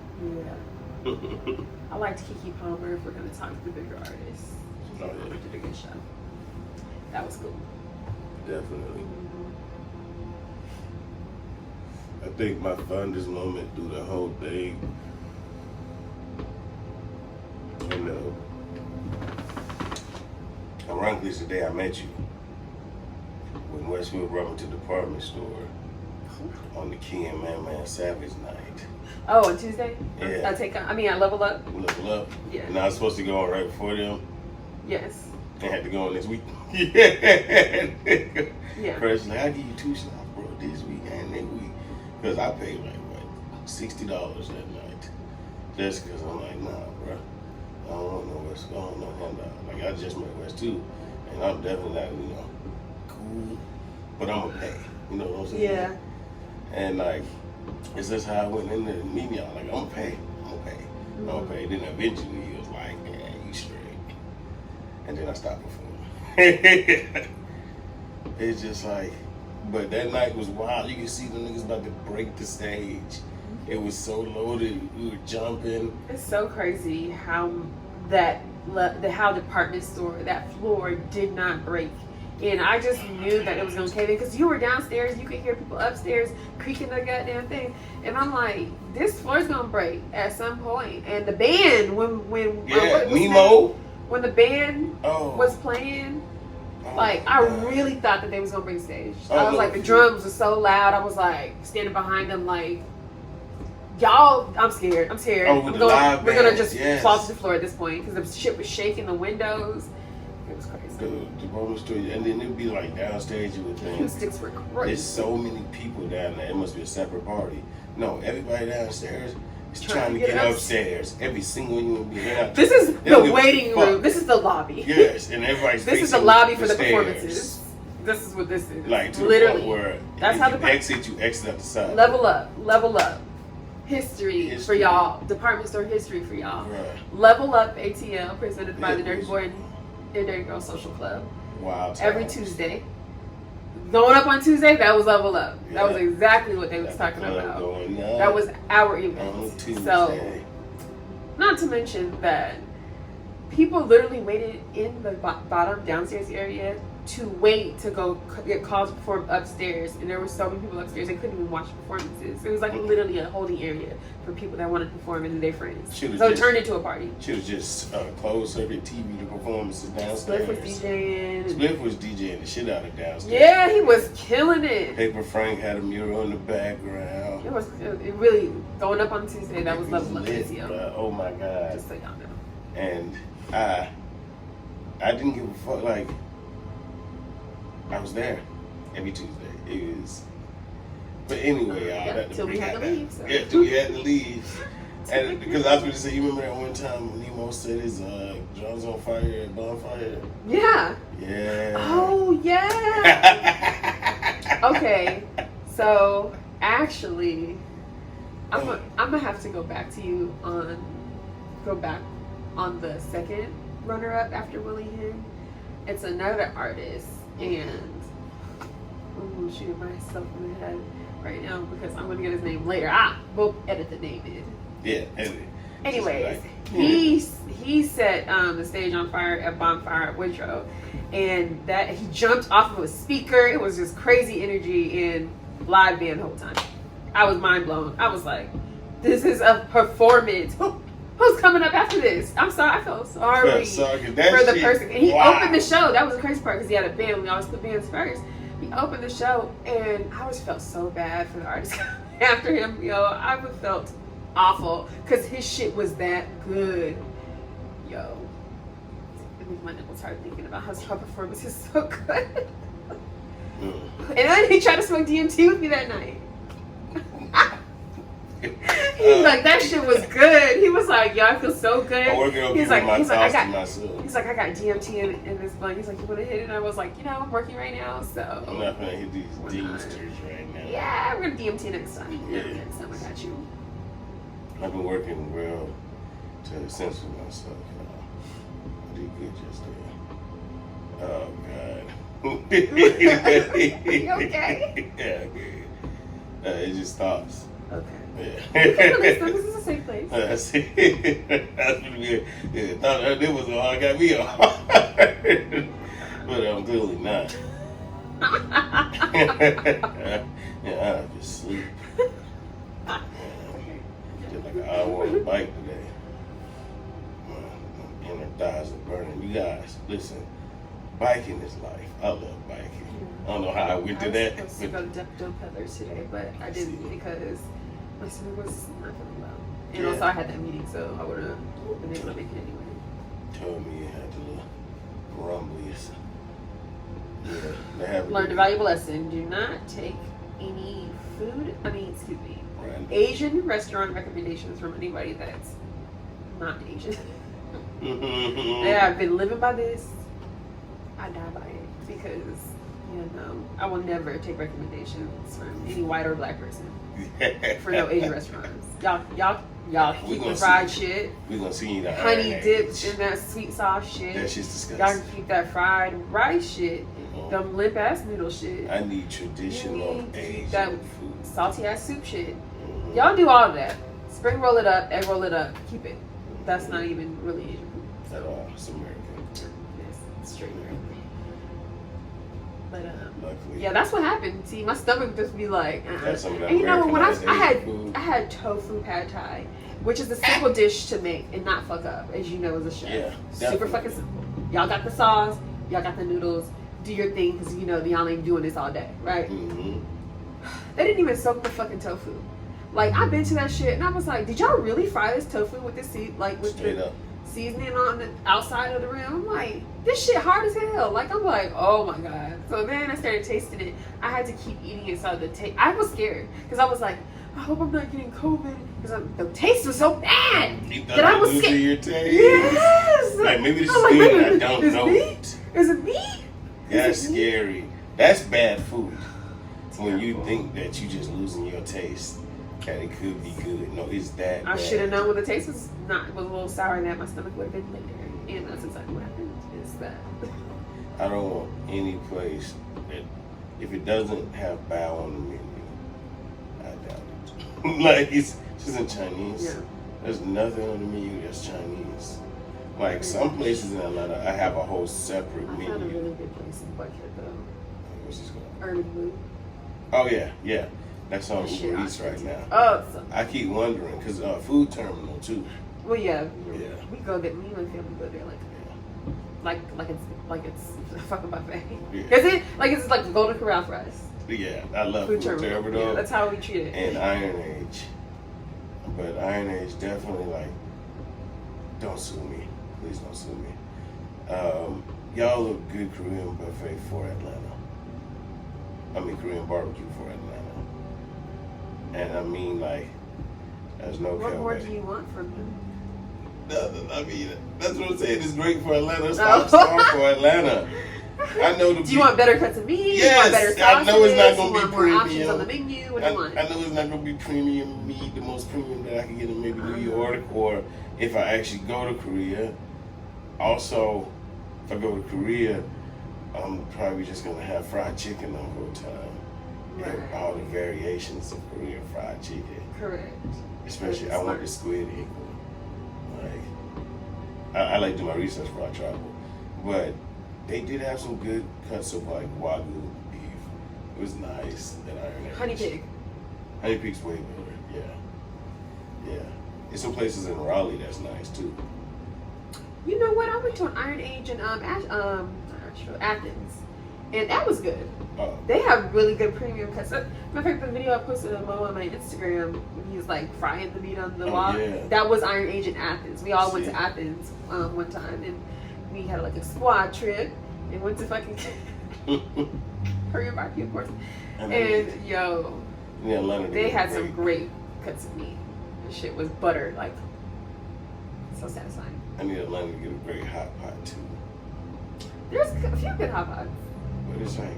yeah. I liked Keke Palmer if we're going to talk to the bigger artists. Oh, yeah. Palmer did a good show. That was cool. Definitely. I think my fondest moment through the whole thing, you know, ironically, it's the day I met you. When Westfield brought me to the department store on the Ken Man Savage night. Oh, on Tuesday? Yeah. I level up? Level up. Yeah. And I was supposed to go on right before them. Yes. I had to go on this week. Yeah. Yeah. First, like, I give you 2 shots, bro, this week and next week. Because I paid like, what, $60 that night. Just because I'm like, nah, bro. I don't want no West. I don't want no handout. Like, I just met West too. And I'm definitely not, cool. But I'm going to pay. You know what I'm saying? Yeah. And like, it's just how I went in there to meet y'all. Like, I'm gonna pay. Then eventually he was like, yeah, you straight. And then I stopped performing. It's just like, but that night was wild. You could see the niggas about to break the stage. It was so loaded. We were jumping. It's so crazy how how department store, that floor did not break. And I just knew that it was going to cave in because you were downstairs. You could hear people upstairs creaking the goddamn thing. And I'm like, this floor's going to break at some point. And the band, when Nemo, when the band was playing, I really thought that they was going to break the stage. I was like, the drums were so loud. I was like standing behind them like, y'all, I'm scared. We're going to just fall to the floor at this point because the shit was shaking the windows. It was crazy. The bonus story, and then it'd be like downstairs. You would think acoustics were crazy. There's so many people down there. It must be a separate party. No, everybody downstairs is trying to get upstairs. Every single human being. This is the waiting room. This is the lobby. Yes, and everybody's. This is the lobby for the performances. This is what this is. Like to literally, the point where that's how the exit. You exit out the side. Level up. History for y'all. Department store history for y'all. Right. Level Up ATL presented by the Dirty Boy and Dirty Girl Social Club. Wow. Every Tuesday. Going up on Tuesday, that was Level Up. Yeah. That was exactly what they was talking about. That was our event. So, not to mention that people literally waited in the bottom downstairs area to wait to go get calls to perform upstairs, and there were so many people upstairs they couldn't even watch performances. It was like literally a holding area for people that wanted to perform and their friends. So it turned into a party. Should have just closed circuit TV to performances downstairs. Spliff was DJing the shit out of downstairs. Yeah, he was killing it. Paper Frank had a mural in the background. It really going up on Tuesday. That was Level Up. Oh my god! Just so y'all know. And I didn't give a fuck. Like, I was there every Tuesday. It was, but anyway, till we had to leave. So. Yeah, till we had to leave. And because I was going to say, you remember that one time when Nemo said his drums on fire at bonfire? Yeah. Yeah. Oh yeah. Okay, so actually, I'm gonna have to go back on the second runner-up after Willie Hen. It's another artist. And I'm shooting myself in the head right now because I'm gonna get his name later. We'll edit the name in. Yeah, edit it. Anyways, he set the stage on fire at Bonfire at Woodrow, and that he jumped off of a speaker. It was just crazy energy and live band the whole time. I was mind blown. I was like, "This is a performance." Who's coming up after this? I'm sorry. I felt sorry for the person. And he opened the show. That was the crazy part because he had a band. We always put bands first. He opened the show, and I always felt so bad for the artist after him. I felt awful because his shit was that good. It makes my nipples hard thinking about how his performance is so good. And then he tried to smoke DMT with me that night. He was like, that shit was good. He was like, yo, I feel so good. He's like, I got DMT in this blunt. He's like, you want to hit it? And I was like, I'm working right now, so. I'm not going to hit these D-sters right now. Yeah, we're going to DMT next time. Yeah. Next time I got you. I've been working real to censor myself. I did good just there. Oh, God. You okay? Yeah, good. It just stops. Okay. Yeah. This is a safe place. That's good. Yeah, thought that was all I got me on. But I'm clearly not. I just sleep. Just like an hour on the bike today. My inner thighs are burning. You guys, listen. Biking is life. I love biking. I don't know how I went to that. I was supposed to go to Dump Feathers today, but I didn't because my stomach was not feeling well. And also I had that meeting, so I would have been able to make it anyway. Told me you had to look grumbly. Yeah, learned a valuable lesson. Do not take any Asian restaurant recommendations from anybody that's not Asian. Yeah, I've been living by this. I die by it because Yeah, no. I will never take recommendations from any white or black person for no Asian restaurants. Y'all keep the fried shit. We gonna see you that honey dips in that sweet sauce shit. That shit's disgusting. Y'all can keep that fried rice shit. Them limp ass noodle shit. I need traditional Asian that food. Salty ass soup shit. Y'all do all of that. Spring roll it up, egg roll it up, keep it. That's not even really Asian food. At all. It's American. It's straight American. But luckily, yeah, that's what happened. See, my stomach just be like, That's some of that and you know when Americanized I had tofu pad thai, which is a simple dish to make and not fuck up, as you know as a chef. Yeah, super fucking simple. Y'all got the sauce, y'all got the noodles. Do your thing, because you know y'all ain't doing this all day, right? Mm-hmm. They didn't even soak the fucking tofu. Like, I've been to that shit and I was like, did y'all really fry this tofu with this seasoning on the outside of the rim? I'm like, this shit hard as hell. Like, I'm like, oh my god. So then I started tasting it. I had to keep eating it, so the taste. I was scared because I was like, I hope I'm not getting COVID because the taste was so bad that I was scared. Your taste? Yes. Like maybe this is good. I don't know. Is it me? That's scary. That's bad food. When you think that you just losing your taste, and it could be good. No, it's that I bad. should have known when the taste was a little sour that my stomach would have been later. And that's exactly what happened. It's that. I don't want any place that, if it doesn't have bao on the menu, I doubt it. Like, it's just in Chinese. Yeah. There's nothing on the menu that's Chinese. Like, some places in Atlanta, I have a whole separate I menu. found a really good place in Buckhead, though. What's this called? Urban Blue. Oh, yeah. That's on Uber Eats right now. Oh, I keep wondering, because food terminal, too. well, yeah. Yeah. We go there. Me and my family go there like it's a fucking buffet. Yeah. Is it? Like it's like the Golden Corral for us. Yeah, I love food terminal. Yeah, that's how we treat it. And Iron Age. But Iron Age definitely, like, don't sue me. Please don't sue me. Y'all look good Korean buffet for Atlanta. I mean Korean barbecue for Atlanta. And I mean, like, there's no What more do you want from them? Nothing. I mean, that's what I'm saying. It's great for Atlanta. It's star for Atlanta. I know the. Do you want better cuts of meat? Yes, Do you want better sauces? I know it's not going to be more premium. options on the menu. What do you want? I know it's not going to be premium meat, the most premium that I can get in maybe New York, or if I actually go to Korea. Also, if I go to Korea, I'm probably just going to have fried chicken the whole time. Right. And all the variations of Korean fried chicken. Correct. Especially, I want the squid eagle. Like, I like to do my research before I travel, but they did have some good cuts of like Wagyu beef. It was nice. That Iron Age. Honey pig. Honey pig's way better. Yeah. There's some places in Raleigh that's nice too. You know what? I went to an Iron Age in Athens, and that was good. They have really good premium cuts. Matter of fact, the video I posted on my Instagram, he's like frying the meat on the wok. Yeah. That was Iron Age in Athens. We all went to Athens one time, and we had like a squad trip and went to fucking Korean barbecue, of course. And yo, they had some great cuts of meat. The shit was buttered, like so satisfying. I need Atlanta to get a great hot pot too. There's a few good hot pots. But it's like,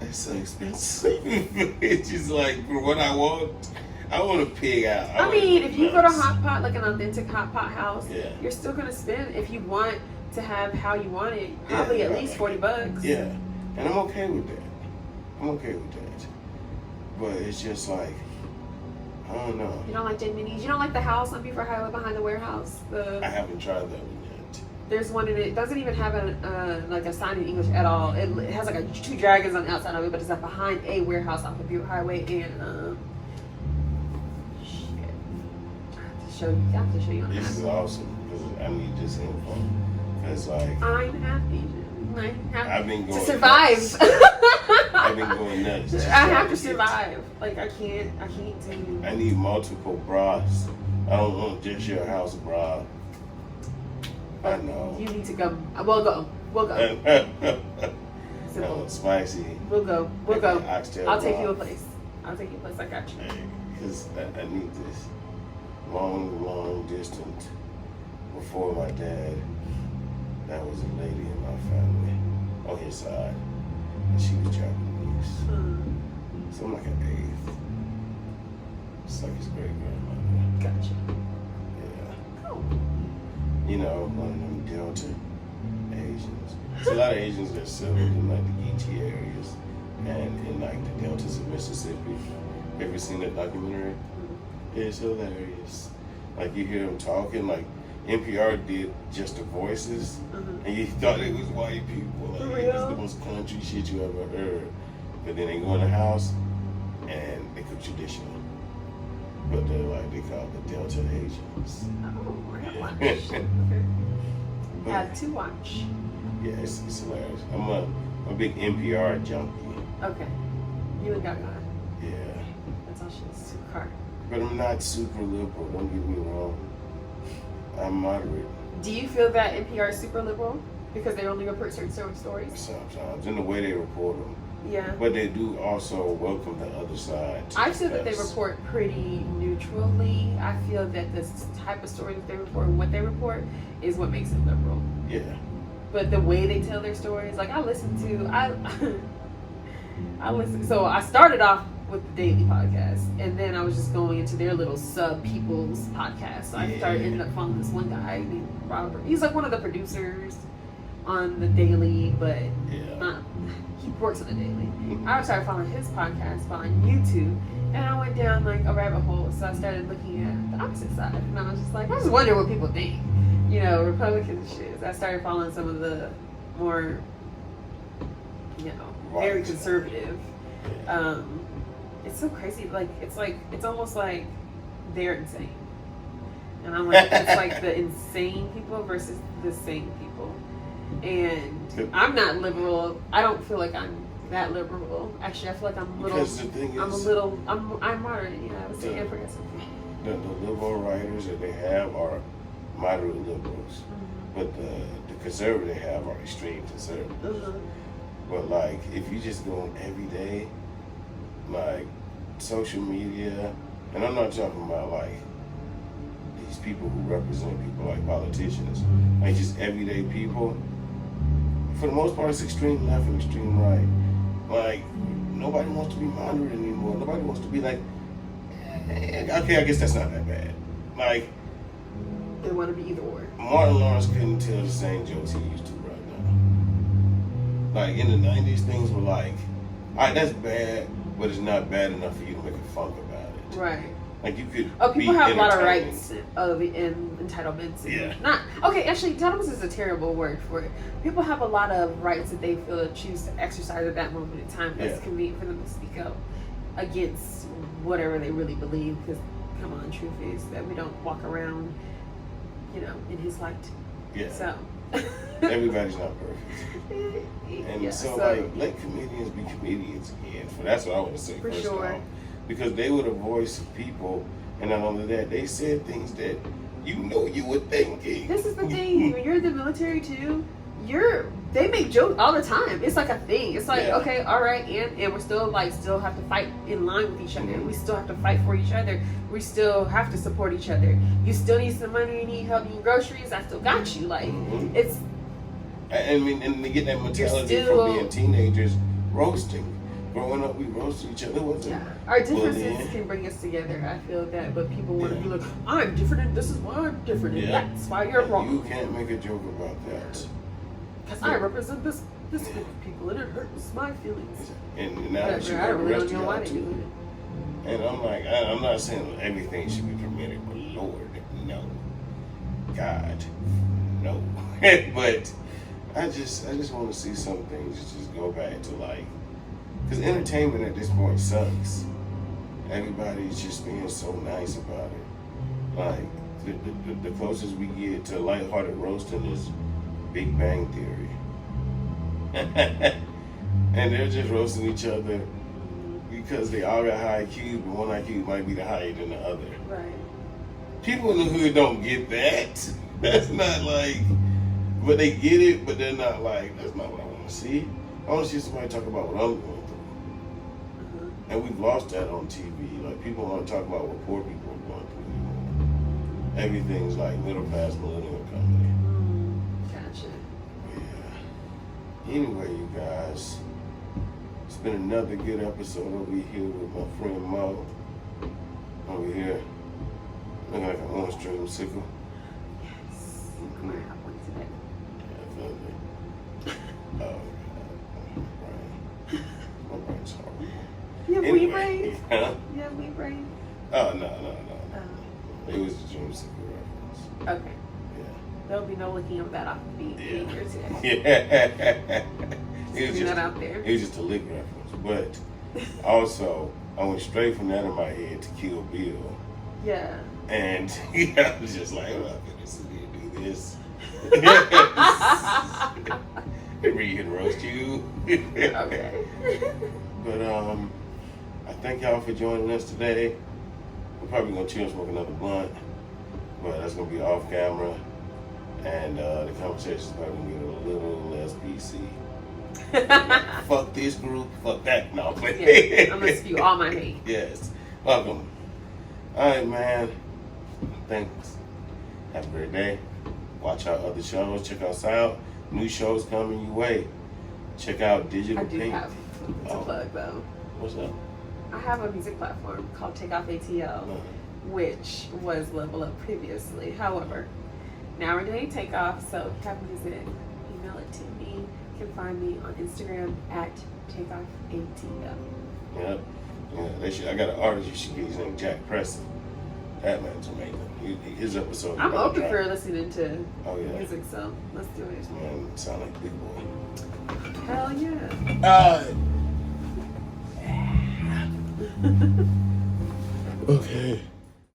it's so expensive. It's just like, for what I want to pig out. I mean, if you go to hot pot, like an authentic hot pot house, yeah, you're still gonna spend, if you want to have how you want it, probably at least $40. Yeah, and I'm okay with that. But it's just like, I don't know. You don't like J Minis? You don't like the house on Beaver Highway behind the warehouse? I haven't tried that one yet. There's one in it. It doesn't even have a sign in English at all. It has like two dragons on the outside of it, but it's like behind a warehouse off of Beaver Highway. And shit, I have to show you on This is awesome because I need this info. It's like I'm half Asian. I've been going to survive. Nuts. I've been going nuts. I have to survive. Like I can't do. I need multiple bras. I don't want just your house bra. I know. You need to go. We'll go. No, spicy. We'll go. I'll take you a bra. place. I got you. Because I need this. long distance before my dad That was a lady in my family on his side, and she was Japanese. So I'm like an eighth. It's like his great grandmother. Gotcha. Yeah. Cool. You know, one of them Delta Asians. There's a lot of Asians that settled in like the ET areas and in like the deltas of Mississippi. Ever seen that documentary? It's hilarious. Like you hear them talking, like NPR did just the voices, and you thought it was white people. Like it's the most country shit you ever heard. But then they go in the house and they cook traditional. But they call the Delta Asians. Oh, I gotta watch. Yeah. Okay. Had to watch. Yeah, it's hilarious. I'm a big NPR junkie. Okay. You and Gaga. Yeah. That's all she's super hard. But I'm not super liberal, don't get me wrong. I'm moderate. Do you feel that NPR is super liberal? Because they only report certain stories? Sometimes, in the way they report them. Yeah. But they do also welcome the other side. I feel that they report pretty neutrally. I feel that this type of story that they report and what they report is what makes it liberal. Yeah. But the way they tell their stories, like I listen, so I started off with the Daily podcast, and then I was just going into their little sub people's podcast. So I ended up following this one guy named Robert. He's like one of the producers on the Daily, but he works on the Daily. I started following his podcast on YouTube, and I went down like a rabbit hole. So I started looking at the opposite side, and I was just like, I just wonder what people think. You know, Republicans shit. I started following some of the more, very conservative. It's so crazy. It's almost like they're insane. And I'm like, it's like the insane people versus the sane people. And I'm not liberal. I don't feel like I'm that liberal. Actually, I feel like I'm a little. Because the thing is, I'm moderate. Yeah, I would say I'm progressive. The liberal writers that they have are moderate liberals, but the conservative they have are extreme conservatives. But like, if you just go on every day, like social media, and I'm not talking about like these people who represent people like politicians, like just everyday people. For the most part, it's extreme left and extreme right. Like, nobody wants to be moderate anymore. Nobody wants to be like, okay, I guess that's not that bad. Like, they want to be either or. Martin Lawrence couldn't tell the same jokes he used to right now. Like, in the 90s, things were like, all right, that's bad, but it's not bad enough for you to make a funk about it. Right. Like, you could people have a lot of rights and entitlements. Actually, entitlements is a terrible word for it. People have a lot of rights that they feel choose to exercise at that moment in time. That's convenient for them to speak up against whatever they really believe. Because, come on, truth is that we don't walk around, in his light. Yeah. So. Everybody's not perfect. And so let comedians be comedians again. That's what I want to say for first sure. off. Because they were the voice of people, and not only that, they said things that you were thinking. This is the thing. When you're in the military too, they make jokes all the time. It's like a thing. It's like, okay, all right, and we're still have to fight in line with each other. We still have to fight for each other. We still have to support each other. You still need some money, you need help, you need groceries, I still got you. Like it's I mean, and they get that mentality from being teenagers, roasting. Growing up, we roasted each other. Our differences can bring us together. I feel that, but people want to be like, I'm different, and this is why I'm different, and that's why you're wrong. You can't make a joke about that. Because I represent this group of people, and it hurts my feelings. And now that I really don't know why they do it. And I'm like, I'm not saying everything should be permitted, but Lord, no. God, no. But I just want to see some things just go back to like, because entertainment at this point sucks. Everybody's just being so nice about it. Like, the closest we get to lighthearted roasting is Big Bang Theory. And they're just roasting each other because they all got high IQ, but one IQ might be the higher than the other. Right. People in the hood don't get that. That's not like, but they get it, but they're not like, that's not what I want to see. I want to see somebody talk about what I'm going through. And we've lost that on TV. Like, people aren't talking about what poor people are going through anymore. Everything's like middle class millennial comedy. Gotcha. anyway, you guys, it's been another good episode over here with my friend Mo. Over here, looking like an orange dreamsicle. Yes. I'm gonna have one today. Definitely. Oh, God. My brain's horrible. You have wee brain? Huh? You have wee brain? Oh, no. It was a dreamsicle reference. Okay. Yeah. There'll be no looking of that off the beat here today. Yeah. It was Putting just that out there. It was just a lick reference, but also I went straight from that in my head to Kill Bill, Yeah. and I was just like, "Oh, I'm gonna sit here and do this." Read and roast you. Okay. But I thank y'all for joining us today. We're probably gonna chill and smoke another blunt, but that's gonna be off camera, and the conversation's probably gonna get a little less PC. Fuck this group, fuck that. No, but Yeah, I'm gonna spew all my hate. Yes. Welcome. Alright, man. Thanks. Have a great day. Watch our other shows. Check us out. New shows coming your way. Check out Digital I do Pink. have to plug though. What's up? I have a music platform called Takeoff ATL, which was Level Up previously. However, now we're doing Takeoff, so if you have music, email it to me. You can find me on Instagram at TakeoffATL. Yep. Yeah, I got an artist you should get. His name Jack Preston. That man's amazing. His episode. I'm open for listening to music, so let's do it. Man, sound like a big boy. Hell yeah. Okay.